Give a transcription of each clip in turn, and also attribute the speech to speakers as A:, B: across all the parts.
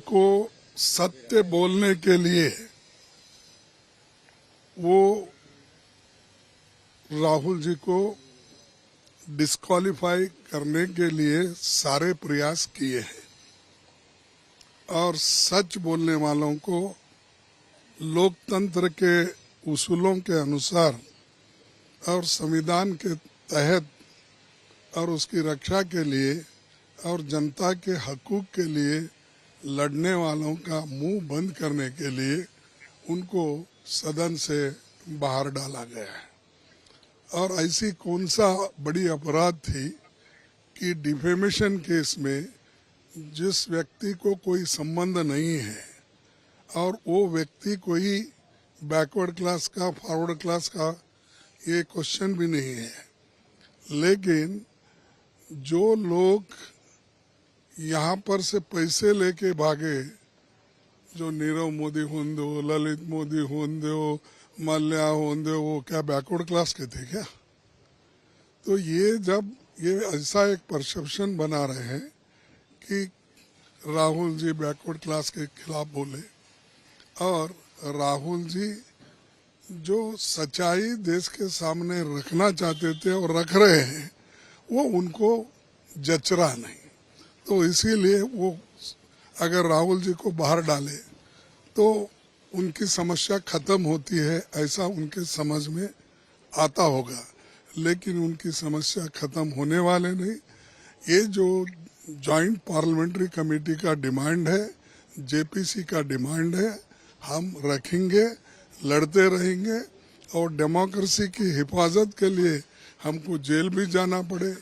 A: उनको सत्य बोलने के लिए वो राहुल जी को डिस्क्वालीफाई करने के लिए सारे प्रयास किए हैं और सच बोलने वालों को लोकतंत्र के उसूलों के अनुसार और संविधान के तहत और उसकी रक्षा के लिए और जनता के हकूक के लिए लड़ने वालों का मुंह बंद करने के लिए उनको सदन से बाहर डाला गया है। और ऐसी कौन सा बड़ी अपराध थी कि डिफेमेशन केस में जिस व्यक्ति को कोई संबंध नहीं है और वो व्यक्ति कोई बैकवर्ड क्लास का फॉरवर्ड क्लास का ये क्वेश्चन भी नहीं है, लेकिन जो लोग यहाँ पर से पैसे लेके भागे, जो नीरव मोदी होंदे हो, ललित मोदी होंदे हो, मल्ल्या होंदे हो, वो क्या बैकवर्ड क्लास के थे क्या? तो ये जब ये ऐसा एक परसेप्शन बना रहे हैं कि राहुल जी बैकवर्ड क्लास के खिलाफ बोले और राहुल जी जो सच्चाई देश के सामने रखना चाहते थे और रख रहे हैं वो उनको जच रहा नहीं, तो इसीलिए वो अगर राहुल जी को बाहर डाले तो उनकी समस्या खत्म होती है, ऐसा उनके समझ में आता होगा, लेकिन उनकी समस्या खत्म होने वाले नहीं। ये जो जॉइंट पार्लियामेंट्री कमेटी का डिमांड है, जेपीसी का डिमांड है, हम रखेंगे, लड़ते रहेंगे और डेमोक्रेसी की हिफाजत के लिए हमको जेल भी जाना पड़े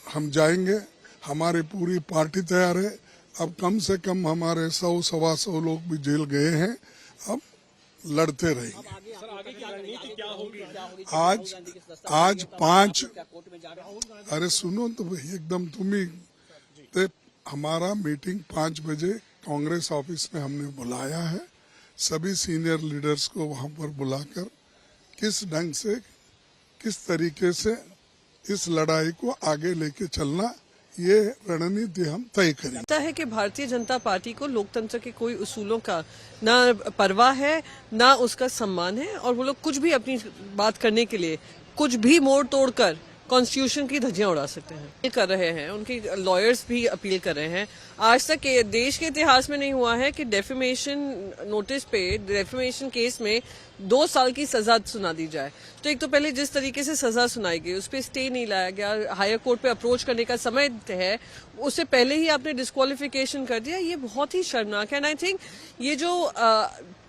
A: हम जाएंगे। हमारी पूरी पार्टी तैयार है। अब कम से कम हमारे 100-125 लोग भी जेल गए हैं, अब लड़ते रहेंगे। आज 5 अरे सुनो तो भाई एकदम तुम ही हमारा मीटिंग 5 बजे कांग्रेस ऑफिस में हमने बुलाया है। सभी सीनियर लीडर्स को वहां पर बुलाकर किस ढंग से किस तरीके से इस लड़ाई को आगे लेके चलना, ये रणनीति हम तय करें।
B: लगता है कि भारतीय जनता पार्टी को लोकतंत्र के कोई उसूलों का ना परवाह है ना उसका सम्मान है और वो लोग कुछ भी अपनी बात करने के लिए कुछ भी मोड़ तोड़कर कॉन्स्टिट्यूशन की धज्जियां उड़ा सकते हैं, ये कर रहे हैं। उनके लॉयर्स भी अपील कर रहे हैं। आज तक देश के इतिहास में नहीं हुआ है कि डेफेमेशन नोटिस पे डेफेमेशन केस में 2 साल की सजा सुना दी जाए। तो एक तो पहले जिस तरीके से सजा सुनाई गई उस पर स्टे नहीं लाया गया, हायर कोर्ट पे अप्रोच करने का समय है, उससे पहले ही आपने डिस्क्वालिफिकेशन कर दिया, ये बहुत ही शर्मनाक है। एंड आई थिंक ये जो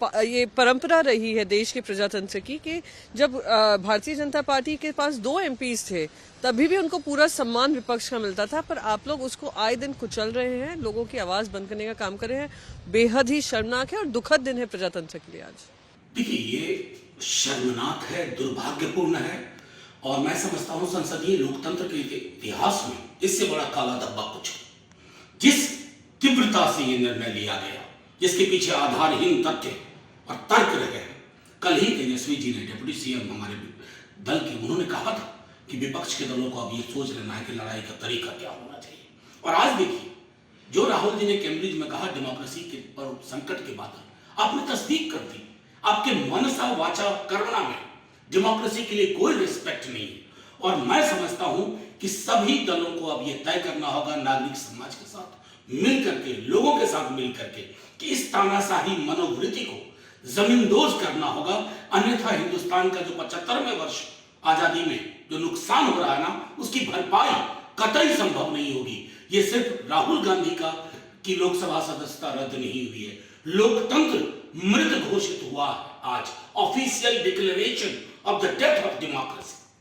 B: ये परंपरा रही है देश के प्रजातंत्र की कि जब भारतीय जनता पार्टी के पास 2 एमपीज थे तभी भी उनको पूरा सम्मान विपक्ष का मिलता था, पर आप लोग उसको आए दिन कुचल रहे हैं, लोगों की आवाज बंद करने का काम कर रहे हैं। बेहद ही शर्मनाक है और दुखद दिन है प्रजातंत्र के लिए आज।
C: देखिए ये शर्मनाक है, दुर्भाग्यपूर्ण है और मैं समझता हूं संसदीय लोकतंत्र के इतिहास में इससे बड़ा काला धब्बा कुछ। जिस तीव्रता से ये निर्णय लिया गया, जिसके पीछे आधारहीन तथ्य और तर्क रहे हैं। कल ही तेजस्वी जी ने, डिप्टी सीएम हमारे दल के, उन्होंने कहा था कि विपक्ष के दलों को अब ये सोच लेना है कि लड़ाई का तरीका क्या होना चाहिए। और आज देखिए जो राहुल जी ने कैम्ब्रिज में कहा डेमोक्रेसी के पर संकट के बाद, आपने तस्दीक कर दी। आपके मनसा वाचा कर्मणा में डेमोक्रेसी के लिए कोई रिस्पेक्ट नहीं है। और मैं समझता हूं कि सभी दलों को अब यह तय करना होगा नागरिक समाज के साथ मिल करके, लोगों के साथ मिल करके, कि इस तानाशाही मनोवृत्ति को जमींदोज करना होगा। अन्यथा हिंदुस्तान का जो 75वें वर्ष आजादी में जो नुकसान हो रहा है ना, उसकी भरपाई कतई संभव नहीं होगी। ये सिर्फ राहुल गांधी का की लोकसभा सदस्यता रद्द नहीं हुई है, लोकतंत्र मृत घोषित हुआ आज। Official declaration of the death of democracy.